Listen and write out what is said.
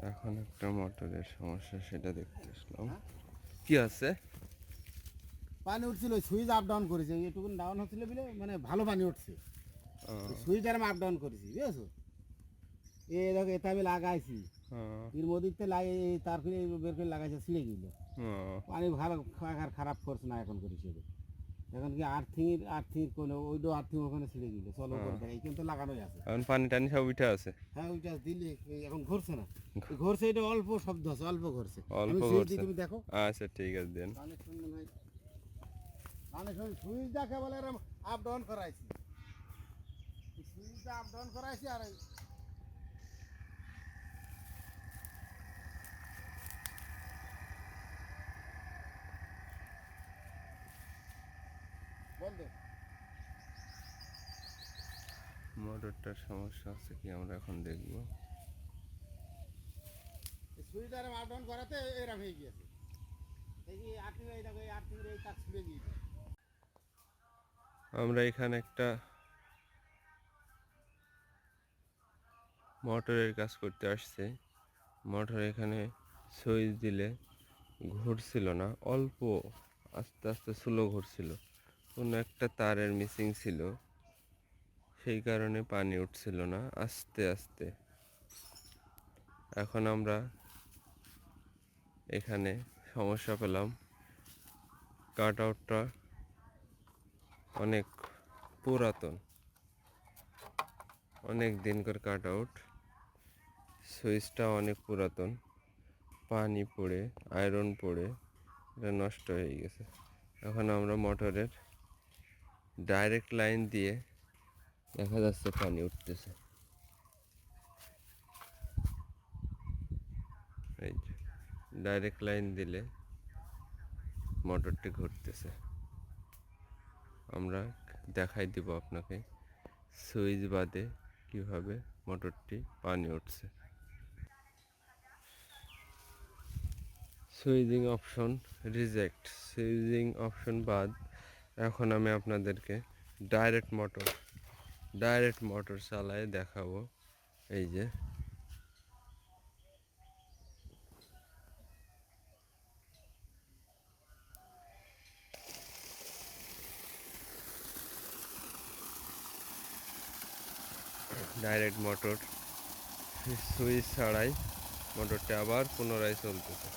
এখন একটা মোটরের সমস্যা সেটা দেখতে আসলাম। কি আছে? পানি উঠছিল, সুইচ আপ ডাউন করেছে, এইটুকু ডাউন হচ্ছিল বলে মানে ভালো পানি উঠছে। সুইচটা আমি আপ ডাউন করেছি, বুঝেছো? দেখো এটা আমি লাগাইছি, এর মধ্যে লাগে তারপরে বের করে লাগাইছে, ছিঁড়ে গেল। পানি ভালো খারাপ করছে না এখন করেছে। এখন কি আর্থিং কোনো ওইটাও আর্থিং ওখানে ছিঁড়ে গেল, চলো করে দেয়, এইখানে তো লাগানোই আছে। এখন পানি টানি সব উঠে আছে। হ্যাঁ ওইটা দিলে এখন ঘুরছে না, ঘুরছে, এটা অল্প শব্দ আছে, অল্প ঘুরছে। অল্প সুইচ দিই, ঘুরছে। তুমি দেখো। আচ্ছা ঠিক আছে, দেন। সুইচ দেখে বলে আপ ডাউন করাইছি, সুইচটা আপ ডাউন করাইছি। আর বন্ধ মোটরটার সমস্যা আছে কি আমরা এখন দেখব। সুইচটা আপ ডাউন করাতে এরকম হয়ে গিয়েছে। এই আর্থিং, এই দেখো এই আর্থিং এই তার ছিঁড়ে গিয়েছে। আমরা এখানে একটা মোটরের কাজ করতে আসছে। মোটর এখানে সুইচ দিলে ঘুরছিল না, অল্প আস্তে আস্তে স্লো ঘুরছিল। কোনো একটা তারের মিসিং ছিল, সেই কারণে পানি উঠছিল না আস্তে আস্তে। এখন আমরা এখানে সমস্যা পেলাম, কাট আউটটা অনেক পুরাতন, অনেক দিনকার কাট আউট। সুইচটা অনেক পুরাতন, পানি পড়ে আয়রন পড়ে এটা নষ্ট হয়ে গেছে। এখন আমরা মোটরের ডাইরেক্ট লাইন দিয়ে দেখা যাচ্ছে পানি উঠতেছে, এই যে ডাইরেক্ট লাইন দিলে মোটরটি ঘুরতেছে। আমরা দেখাই দিব আপনাকে সুইচ বাদে কিভাবে মোটরটি পানি উঠছে। Switching option reject, switching option বাদ। এখন আমি আপনাদেরকে ডাইরেক্ট মোটর চালায় দেখাবো। এই যে ডাইরেক্ট মোটর, সুইচ ছাড়াই মোটরটি আবার পুনরায় চলতেছে।